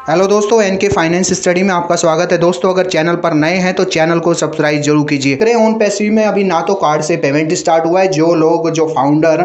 Hello दोस्तों, N K finance study में आपका स्वागत है। दोस्तों, अगर चैनल पर नए हैं तो चैनल को सब्सक्राइब जरूर कीजिए। ऑन पैसिव में अभी ना तो कार्ड से पेमेंट स्टार्ट हुआ है, जो फाउंडर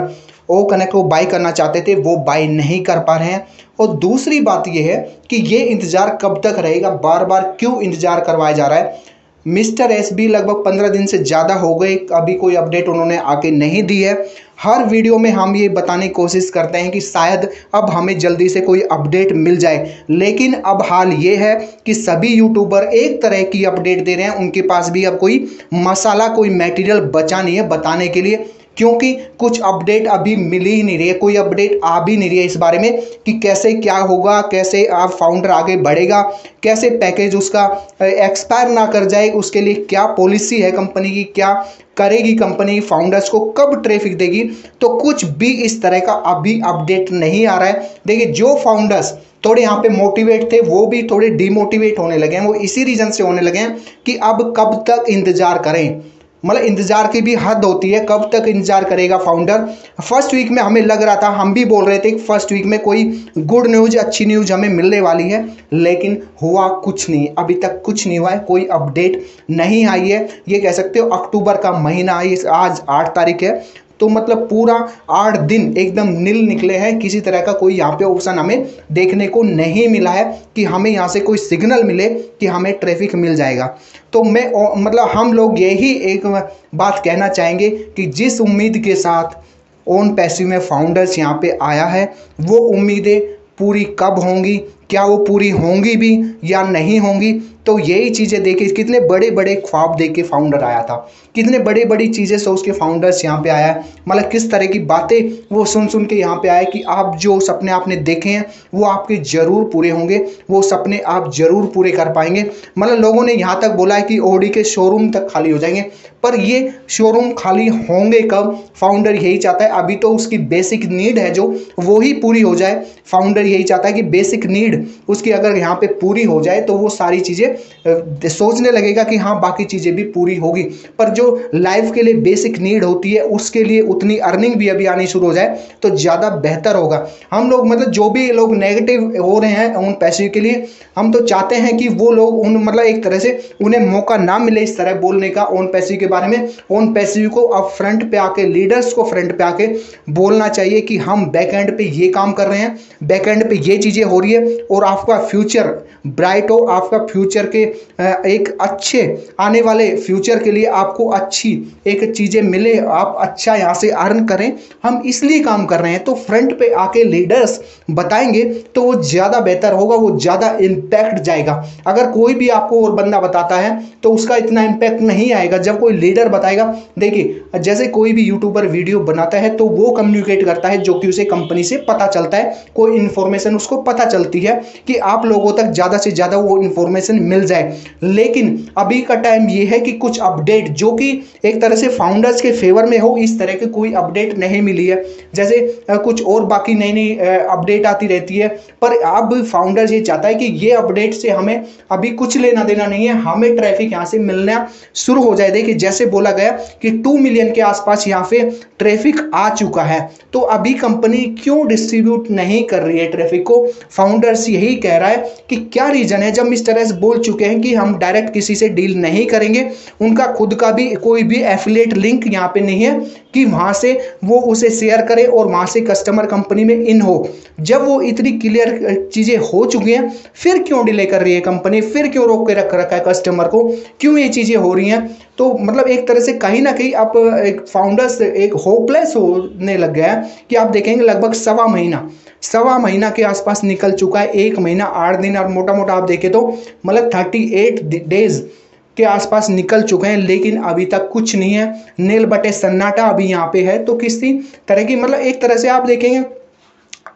ओ कनेक्ट को बाई करना चाहते थे वो बाई नहीं कर पा रहे हैं। और दूसरी बात यह है कि ये इंतज़ार कब तक रहेगा, बार बार क्यों इंतज़ार करवाया जा रहा है। मिस्टर एसबी लगभग 15 दिन से ज़्यादा हो गए, अभी कोई अपडेट उन्होंने आके नहीं दी है। हर वीडियो में हम ये बताने की कोशिश करते हैं कि शायद अब हमें जल्दी से कोई अपडेट मिल जाए, लेकिन अब हाल ये है कि सभी यूट्यूबर एक तरह की अपडेट दे रहे हैं। उनके पास भी अब कोई मसाला, कोई मटेरियल बचा नहीं है बताने के लिए, क्योंकि कुछ अपडेट अभी मिल ही नहीं रही है, कोई अपडेट आ भी नहीं रही है इस बारे में कि कैसे क्या होगा, कैसे आप फाउंडर आगे बढ़ेगा, कैसे पैकेज उसका एक्सपायर ना कर जाए, उसके लिए क्या पॉलिसी है कंपनी की, क्या करेगी कंपनी, फाउंडर्स को कब ट्रैफिक देगी। तो कुछ भी इस तरह का अभी अपडेट नहीं आ रहा है। देखिए, जो फाउंडर्स थोड़े यहाँ पे मोटिवेट थे वो भी थोड़े डिमोटिवेट होने लगे हैं। वो इसी रीजन से होने लगे हैं कि अब कब तक इंतजार करें, मतलब इंतजार की भी हद होती है, कब तक इंतजार करेगा फाउंडर। फर्स्ट वीक में हमें लग रहा था, हम भी बोल रहे थे कि फर्स्ट वीक में कोई गुड न्यूज़, अच्छी न्यूज़ हमें मिलने वाली है, लेकिन हुआ कुछ नहीं, अभी तक कुछ नहीं हुआ है, कोई अपडेट नहीं आई है। ये कह सकते हो अक्टूबर का महीना है, आज 8 तारीख है, तो मतलब पूरा 8 दिन एकदम नील निकले हैं। किसी तरह का कोई यहाँ पे ऑप्शन हमें देखने को नहीं मिला है कि हमें यहाँ से कोई सिग्नल मिले कि हमें ट्रैफिक मिल जाएगा। तो मतलब हम लोग यही एक बात कहना चाहेंगे कि जिस उम्मीद के साथ ओन पैसिव में फाउंडर्स यहाँ पे आया है, वो उम्मीदें पूरी कब होंगी, क्या वो पूरी होंगी भी या नहीं होंगी, तो यही चीज़ें देखे, कितने बड़े बड़े ख्वाब देख के फाउंडर आया था, कितने बड़ी बड़ी चीज़ें सोच के फाउंडर्स यहाँ पे आया है। मतलब किस तरह की बातें वो सुन सुन के यहाँ पे आए कि आप जो सपने आपने देखे हैं वो आपके ज़रूर पूरे होंगे, वो सपने आप ज़रूर पूरे कर पाएंगे। मतलब लोगों ने यहाँ तक बोला है कि ऑडी के शोरूम तक खाली हो जाएंगे, पर ये शोरूम खाली होंगे कब, फाउंडर यही चाहता है। अभी तो उसकी बेसिक नीड है जो, वो ही पूरी हो जाए। फाउंडर यही चाहता है कि बेसिक नीड उसकी अगर यहाँ पे पूरी हो जाए तो वो सारी चीज़ें सोचने लगेगा कि हाँ बाकी चीज़ें भी पूरी होगी। पर जो लाइफ के लिए बेसिक नीड होती है उसके लिए उतनी अर्निंग भी अभी आनी शुरू हो जाए तो ज़्यादा बेहतर होगा। हम लोग मतलब जो भी लोग नेगेटिव हो रहे हैं उन पैसे के लिए, हम तो चाहते हैं कि वो लोग उन मतलब एक तरह से उन्हें मौका ना मिले इस तरह बोलने का ओन पैसिव के बारे में। ओन पैसिव को अब फ्रंट पे आके, लीडर्स को फ्रंट पे आके बोलना चाहिए कि हम बैक एंड पे ये काम कर रहे हैं, बैक एंड पे ये चीज़ें हो रही है और आपका फ्यूचर ब्राइट हो, आपका फ्यूचर के एक अच्छे आने वाले फ्यूचर के लिए आपको अच्छी एक चीज़ें मिले, आप अच्छा यहाँ से अर्न करें, हम इसलिए काम कर रहे हैं। तो फ्रंट पे आके लीडर्स बताएंगे तो वो ज़्यादा बेहतर होगा, वो ज़्यादा इम्पैक्ट जाएगा। अगर कोई भी आपको और बंदा बताता है तो उसका इतना इम्पैक्ट नहीं आएगा जब कोई लीडर बताएगा। देखिए, जैसे कोई भी यूट्यूबर वीडियो बनाता है तो वो कम्युनिकेट करता है जो कि उसे कंपनी से पता चलता है, कोई इन्फॉर्मेशन उसको पता चलती है कि आप लोगों तक ज़्यादा से ज़्यादा वो इन्फॉर्मेशन मिल जाए। लेकिन अभी का टाइम ये है कि कुछ अपडेट जो कि एक तरह से फाउंडर्स के फेवर में हो, इस तरह की कोई अपडेट नहीं मिली है। जैसे कुछ और बाकी नई नई अपडेट आती रहती है, पर अब फाउंडर्स ये चाहता है कि ये अपडेट से हमें अभी कुछ लेना देना नहीं है, हमें ट्रैफिक यहाँ से मिलना शुरू हो जाए। देखिए, जैसे बोला गया कि 2 मिलियन के आसपास यहाँ पे ट्रैफिक आ चुका है, तो अभी कंपनी क्यों डिस्ट्रीब्यूट नहीं कर रही है ट्रैफिक को। फाउंडर्स यही कह रहा है कि क्या रीजन है, जब मिस्टर एस बोल चुके हैं कि हम डायरेक्ट किसी से डील नहीं करेंगे, उनका खुद का भी कोई भी एफिलिएट लिंक यहाँ पे नहीं है कि वहां से वो उसे शेयर करे और वहां से कस्टमर कंपनी में इन हो। जब वो इतनी क्लियर चीजें हो चुकी हैं, फिर क्यों डिले कर रही है कंपनी, फिर क्यों रोक के रख रखा है कस्टमर को, क्यों ये चीजें हो रही हैं। तो मतलब एक तरह से कहीं ना कहीं अब एक फाउंडर्स एक होपलेस होने लग गया है कि आप देखेंगे लगभग सवा महीना के आसपास निकल चुका है, 1 महीना 8 दिन, और मोटा मोटा आप देखें तो मतलब 38 डेज के आसपास निकल चुके हैं, लेकिन अभी तक कुछ नहीं है। नील बटे सन्नाटा अभी यहाँ पे है। तो किसी तरह की मतलब एक तरह से आप देखेंगे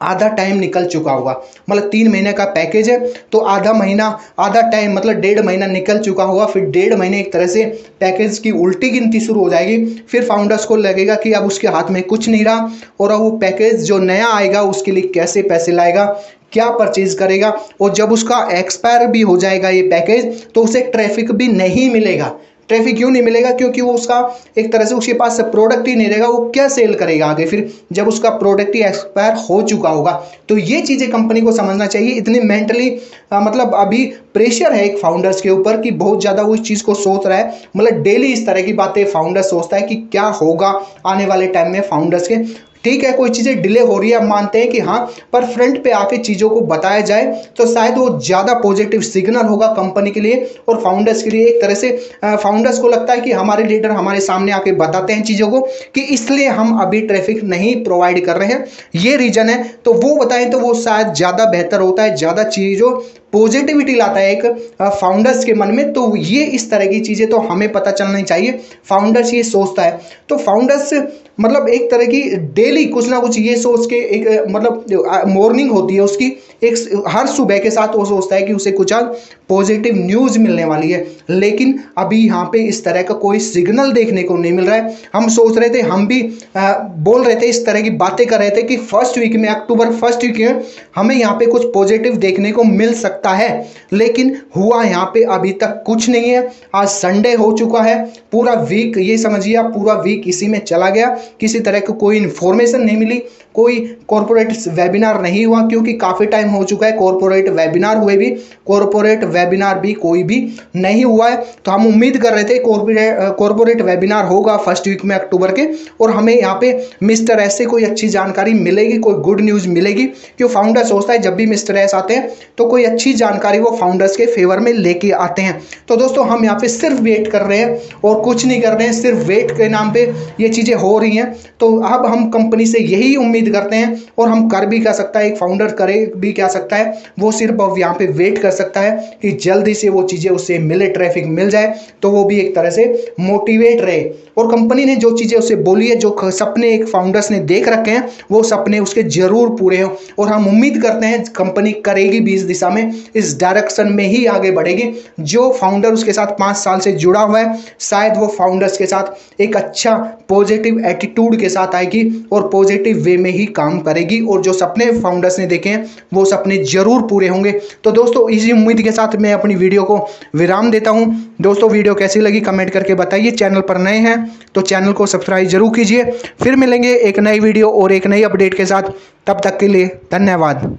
आधा टाइम निकल चुका होगा। मतलब 3 महीने का पैकेज है तो आधा टाइम मतलब 1.5 महीना निकल चुका होगा। फिर 1.5 महीने एक तरह से पैकेज की उल्टी गिनती शुरू हो जाएगी। फिर फाउंडर्स को लगेगा कि अब उसके हाथ में कुछ नहीं रहा और अब वो पैकेज जो नया आएगा उसके लिए कैसे पैसे लाएगा, क्या परचेज करेगा, और जब उसका एक्सपायर भी हो जाएगा ये पैकेज तो उसे ट्रैफिक भी नहीं मिलेगा। ट्रैफिक क्यों नहीं मिलेगा? क्योंकि वो उसका एक तरह से उसके पास प्रोडक्ट ही नहीं रहेगा, वो क्या सेल करेगा आगे फिर जब उसका प्रोडक्ट ही एक्सपायर हो चुका होगा। तो ये चीज़ें कंपनी को समझना चाहिए। इतनी मेंटली मतलब अभी प्रेशर है एक फाउंडर्स के ऊपर कि बहुत ज़्यादा वो इस चीज़ को सोच रहा है, मतलब डेली इस तरह की बातें फाउंडर सोचता है कि क्या होगा आने वाले टाइम में फाउंडर्स के। ठीक है, कोई चीज़ें डिले हो रही है, हम मानते हैं कि हाँ, पर फ्रंट पे आके चीज़ों को बताया जाए तो शायद वो ज़्यादा पॉजिटिव सिग्नल होगा कंपनी के लिए और फाउंडर्स के लिए। एक तरह से फाउंडर्स को लगता है कि हमारे लीडर हमारे सामने आके बताते हैं चीज़ों को, कि इसलिए हम अभी ट्रैफिक नहीं प्रोवाइड कर रहे हैं, ये रीज़न है। तो वो बताएं तो वो शायद ज़्यादा बेहतर होता है, ज़्यादा चीज़ों पॉजिटिविटी लाता है एक फाउंडर्स के मन में। तो ये इस तरह की चीज़ें तो हमें पता चलनी चाहिए, फाउंडर्स ये सोचता है। तो फाउंडर्स मतलब एक तरह की डेली कुछ ना कुछ ये सोच के एक मतलब मॉर्निंग होती है उसकी, एक हर सुबह के साथ वो सोचता है कि उसे कुछ आज पॉजिटिव न्यूज़ मिलने वाली है। लेकिन अभी यहाँ पे इस तरह का कोई सिग्नल देखने को नहीं मिल रहा है। हम सोच रहे थे, हम भी बोल रहे थे, इस तरह की बातें कर रहे थे कि फर्स्ट वीक में, अक्टूबर फर्स्ट वीक में हमें यहाँ पे कुछ पॉजिटिव देखने को मिल सकता है, लेकिन हुआ यहाँ पे अभी तक कुछ नहीं है। आज संडे हो चुका है, पूरा वीक ये समझिए आप, पूरा वीक इसी में चला गया, किसी तरह की कोई इन्फॉर्मेशन नहीं मिली, कोई कॉर्पोरेट वेबिनार नहीं हुआ, क्योंकि काफ़ी टाइम हो चुका है कॉर्पोरेट वेबिनार हुए भी, कॉर्पोरेट वेबिनार भी कोई भी नहीं हुआ है। तो हम उम्मीद कर रहे थे कॉर्पोरेट वेबिनार होगा फर्स्ट वीक में अक्टूबर के, और हमें यहाँ पे मिस्टर एस से कोई अच्छी जानकारी मिलेगी, कोई गुड न्यूज़ मिलेगी। क्यों फाउंडर सोचता है जब भी मिस्टर एस आते हैं तो कोई अच्छी जानकारी वो फाउंडर्स के फेवर में लेके आते हैं। तो दोस्तों हम यहाँ पे सिर्फ वेट कर रहे हैं और कुछ नहीं कर रहे हैं, सिर्फ वेट के नाम पे ये चीज़ें हो रही हैं। तो अब हम कंपनी से यही उम्मीद करते हैं, और हम कर भी क्या सकता है, एक फाउंडर करे भी क्या सकता है, वो सिर्फ अब यहाँ पे वेट कर सकता है कि जल्दी से वो चीज़ें उसे मिले, ट्रैफिक मिल जाए, तो वो भी एक तरह से मोटिवेट रहे। और कंपनी ने जो चीज़ें उसे बोली है, जो सपने एक फाउंडर्स ने देख रखे हैं, वो सपने उसके जरूर पूरे हों। और हम उम्मीद करते हैं कंपनी करेगी भी इस दिशा में, इस डायरेक्शन में ही आगे बढ़ेगी। जो फाउंडर उसके साथ 5 साल से जुड़ा हुआ है, शायद वो फाउंडर्स के साथ एक अच्छा पॉजिटिव एटीट्यूड के साथ आएगी और पॉजिटिव वे में ही काम करेगी, और जो सपने फाउंडर्स ने देखे हैं वो सपने जरूर पूरे होंगे। तो दोस्तों इसी उम्मीद के साथ मैं अपनी वीडियो को विराम देता हूं। दोस्तों वीडियो कैसी लगी कमेंट करके बताइए। चैनल पर नए हैं तो चैनल को सब्सक्राइब जरूर कीजिए। फिर मिलेंगे एक नई वीडियो और एक नई अपडेट के साथ, तब तक के लिए धन्यवाद।